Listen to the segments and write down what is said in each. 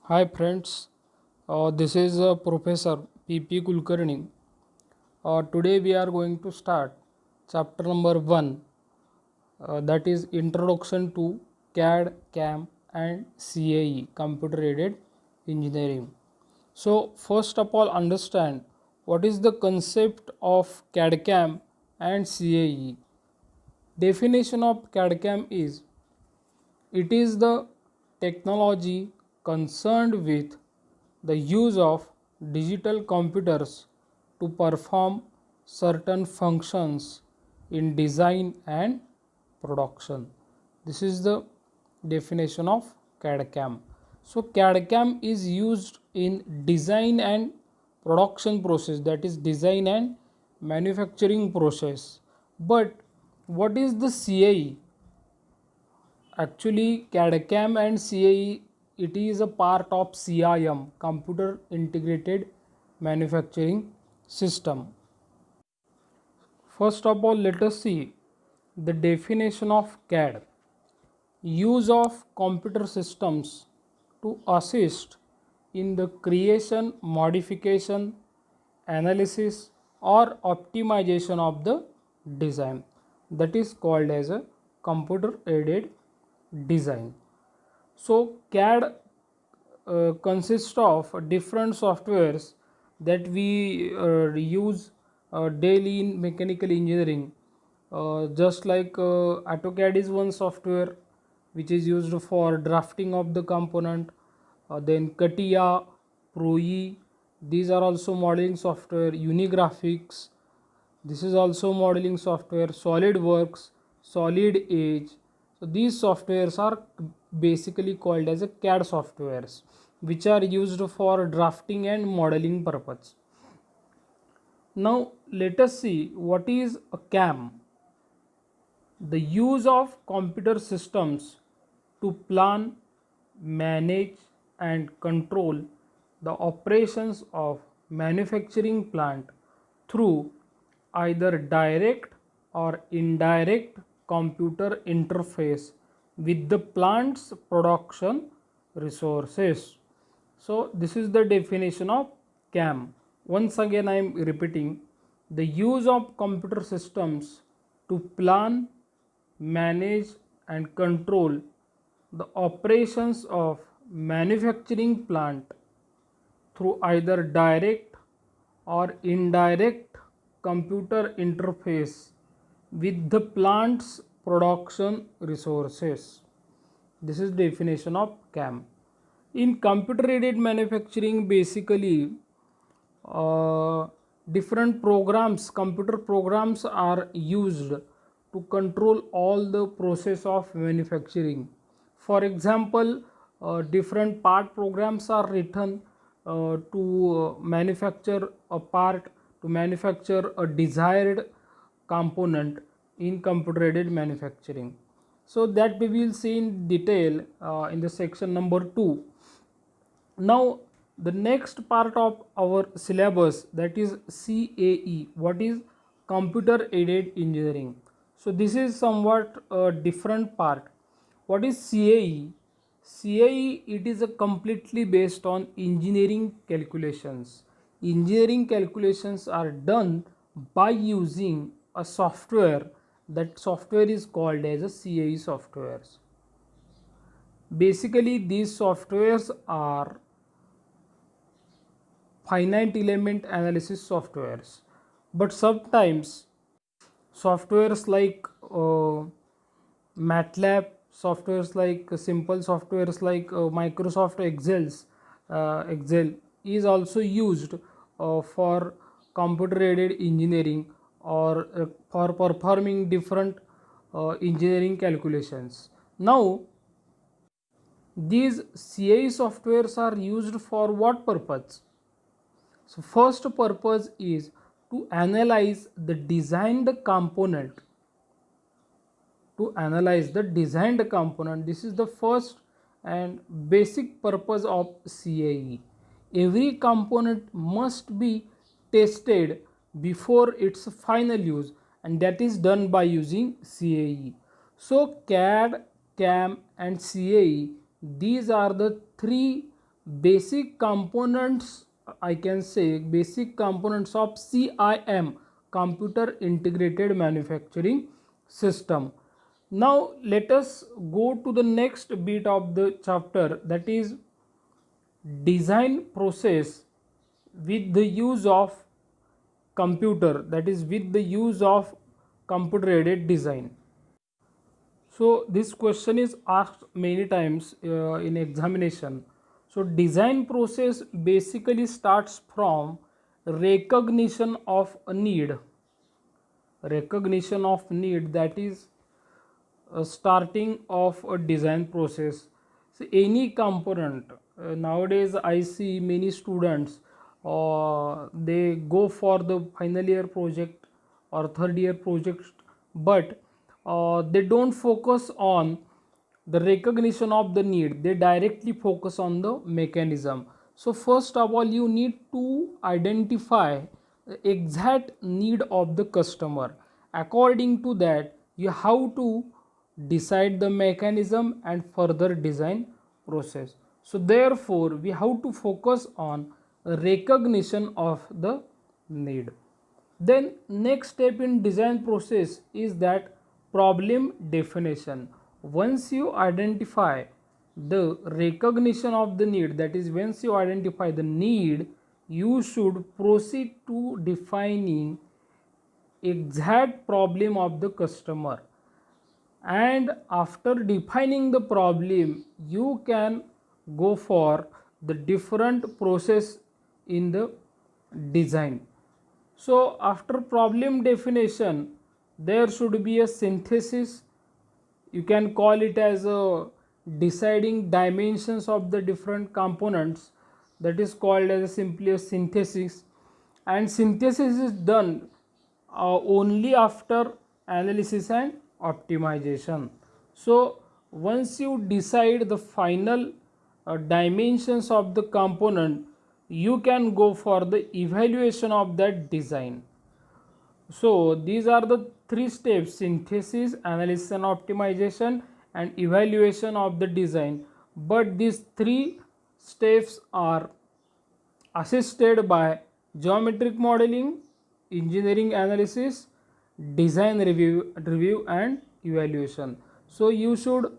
Hi friends, this is Professor P.P. Kulkarni. Today we are going to start chapter number 1, that is Introduction to CAD, CAM and CAE, Computer Aided Engineering. So first of all, understand what is the concept of CAD, CAM and CAE. Definition of CAD, CAM is: it is the technology concerned with the use of digital computers to perform certain functions in design and production. This is the definition of CAD CAM. So CAD CAM is used in design and production process, that is design and manufacturing process. But what is the CAE? Actually, CAD/CAM and CAE, it is a part of CIM, Computer Integrated Manufacturing System. First of all, let us see the definition of CAD. Use of computer systems to assist in the creation, modification, analysis or optimization of the design. That is called as a computer aided design. So CAD consists of different softwares that we use daily in mechanical engineering. Just like AutoCAD is one software which is used for drafting of the component. Then CATIA, ProE, these are also modeling software. Unigraphics, this is also modeling software. SolidWorks, Solid Edge. So these softwares are basically called as a CAD softwares, which are used for drafting and modeling purpose. Now let us see what is a CAM. The use of computer systems to plan, manage and control the operations of manufacturing plant through either direct or indirect computer interface with the plant's production resources. So this is the definition of CAM. Once again I am repeating: the use of computer systems to plan, manage and control the operations of manufacturing plant through either direct or indirect computer interface with the plant's production resources. This is definition of CAM. In computer aided manufacturing, basically uh, different programs, computer programs are used to control all the process of manufacturing. For example, different part programs are written to manufacture a part, to manufacture a desired component in computer aided manufacturing. So that we will see in detail in the section number 2. Now the next part of our syllabus, that is CAE. What is computer aided engineering? So this is somewhat a different part. What is CAE? CAE, it is a completely based on engineering calculations. Engineering calculations are done by using a software. That software is called as a CAE softwares. Basically these softwares are finite element analysis softwares, but sometimes softwares like MATLAB, softwares like simple softwares like Microsoft Excel is also used for computer aided engineering or for performing different engineering calculations. Now these CAE softwares are used for what purpose? So first purpose is to analyze the designed component. To analyze the designed component, this is the first and basic purpose of CAE. Every component must be tested before its final use, and that is done by using CAE. So CAD, CAM and CAE, these are the three basic components, I can say basic components of CIM, computer integrated manufacturing system. Now let us go to the next bit of the chapter, that is design process with the use of computer, that is with the use of computer aided design. So this question is asked many times in examination. So design process basically starts from recognition of a need, that is starting of a design process. So any component, nowadays I see many students they go for the final year project or third year project, but they don't focus on the recognition of the need, they directly focus on the mechanism. So first of all you need to identify the exact need of the customer. According to that you have to decide the mechanism and further design process. So therefore we have to focus on recognition of the need. Then next step in design process is that problem definition. Once you identify the recognition of the need, that is once you identify the need, you should proceed to defining exact problem of the customer. And after defining the problem you can go for the different process in the design. So after problem definition there should be a synthesis, you can call it as a deciding dimensions of the different components, that is called as simply a synthesis. And synthesis is done only after analysis and optimization. So once you decide the final dimensions of the component you can go for the evaluation of that design. So these are the three steps: synthesis, analysis and optimization, and evaluation of the design. But these three steps are assisted by geometric modeling, engineering analysis, design review and evaluation. So you should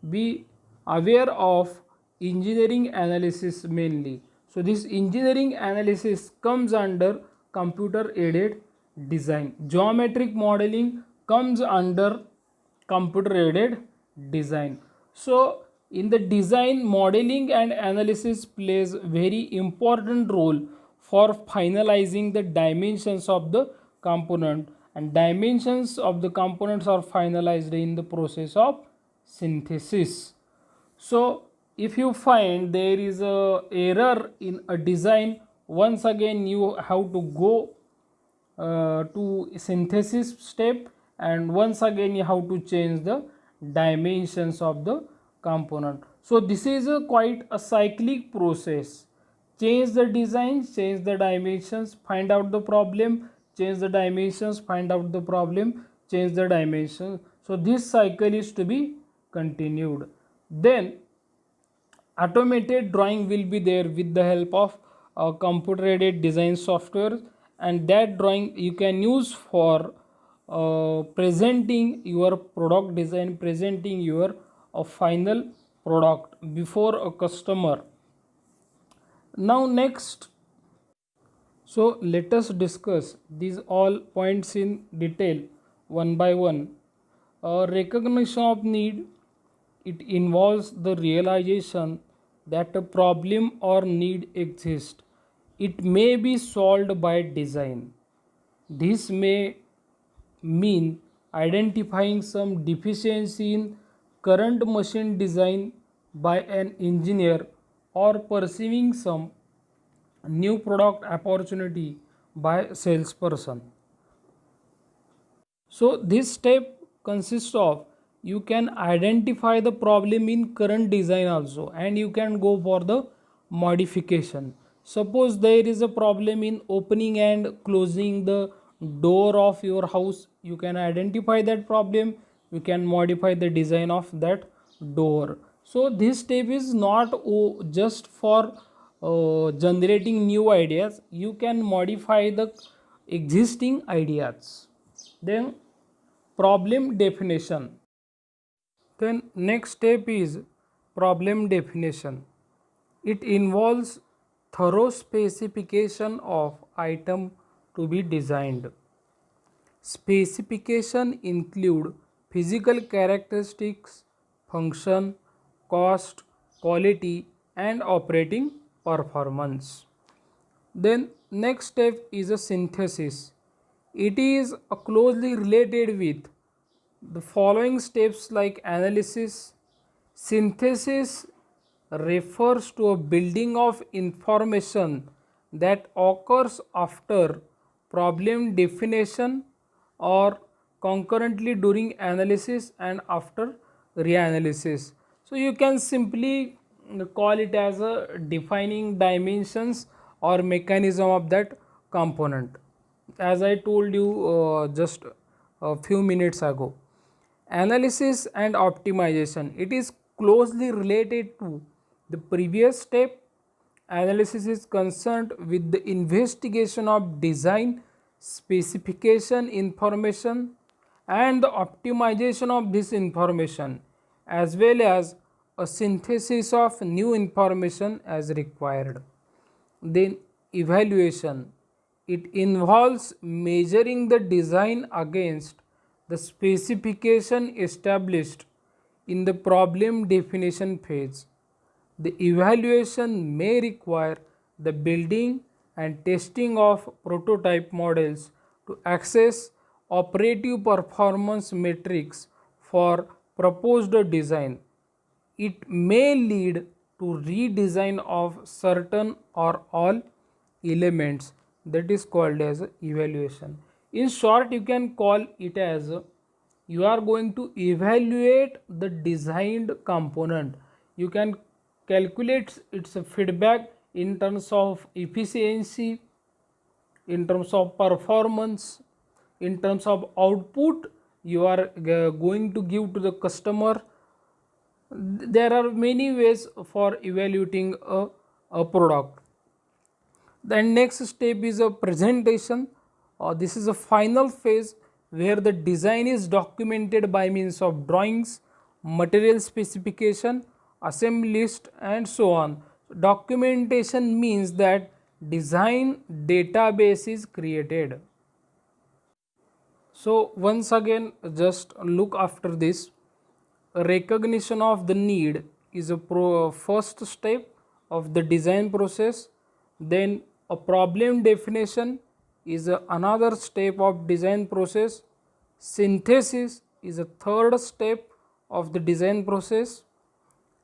be aware of engineering analysis mainly. So this engineering analysis comes under computer aided design. Geometric modeling comes under computer aided design. So in the design, modeling and analysis plays very important role for finalizing the dimensions of the component, and dimensions of the components are finalized in the process of synthesis. So if you find there is a error in a design, once again you have to go to synthesis step, and once again you have to change the dimensions of the component. So this is a quite a cyclic process: change the design, change the dimensions, find out the problem, change the dimensions, find out the problem, change the dimensions. So this cycle is to be continued. Then automated drawing will be there with the help of computer aided design software, and that drawing you can use for presenting your product design, presenting your final product before a customer. Now next, so let us discuss these all points in detail one by one. Recognition of need, it involves the realization that a problem or need exists. It may be solved by design. This may mean identifying some deficiency in current machine design by an engineer, or perceiving some new product opportunity by salesperson. So this step consists of, you can identify the problem in current design also, and you can go for the modification. Suppose there is a problem in opening and closing the door of your house, you can identify that problem, you can modify the design of that door. So this step is not just for generating new ideas. You can modify the existing ideas. Then problem definition. Then next step is problem definition. It involves thorough specification of item to be designed. Specification include physical characteristics, function, cost, quality and operating performance. Then next step is a synthesis. It is closely related with the following steps like analysis. Synthesis refers to a building of information that occurs after problem definition or concurrently during analysis and after reanalysis. So you can simply call it as a defining dimensions or mechanism of that component, as I told you just a few minutes ago. Analysis and optimization, it is closely related to the previous step. Analysis is concerned with the investigation of design specification information and the optimization of this information, as well as a synthesis of new information as required. Then evaluation, it involves measuring the design against the specification established in the problem definition phase. The evaluation may require the building and testing of prototype models to access operative performance metrics for proposed design. It may lead to redesign of certain or all elements, that is called as evaluation. In short, you can call it as you are going to evaluate the designed component. You can calculate its feedback in terms of efficiency, in terms of performance, in terms of output you are going to give to the customer. There are many ways for evaluating a product. Then next step is a presentation. This is a final phase where the design is documented by means of drawings, material specification, assembly list and so on. Documentation means that design database is created. So once again, just look after this. Recognition of the need is a first step of the design process. Then a problem definition is another step of design process. Synthesis is a third step of the design process.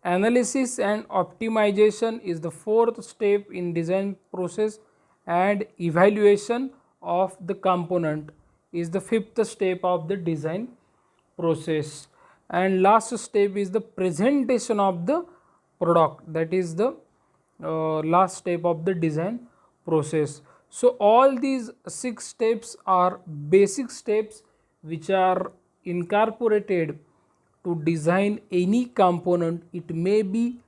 Analysis and optimization is the fourth step in design process, and evaluation of the component is the fifth step of the design process. And last step is the presentation of the product, that is the last step of the design process. So all these 6 steps are basic steps which are incorporated to design any component. It may be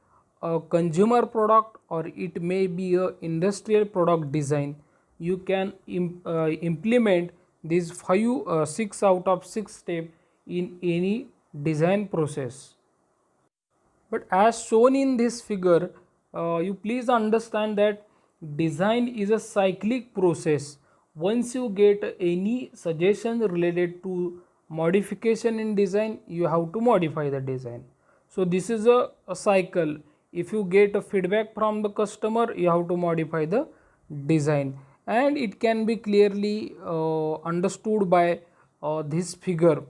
a consumer product or it may be a industrial product design. You can implement these 6 out of 6 steps in any design process. But as shown in this figure, you please understand that design is a cyclic process. Once you get any suggestion related to modification in design, you have to modify the design. So this is a cycle. If you get a feedback from the customer, you have to modify the design, and it can be clearly understood by this figure.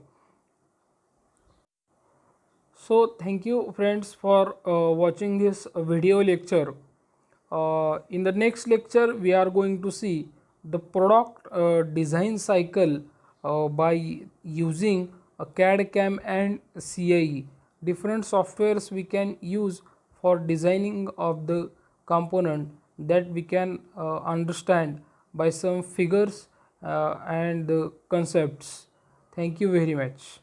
So thank you friends for watching this video lecture. In the next lecture we are going to see the product design cycle by using a CAD CAM and CAE. Different softwares we can use for designing of the component, that we can understand by some figures and concepts. Thank you very much.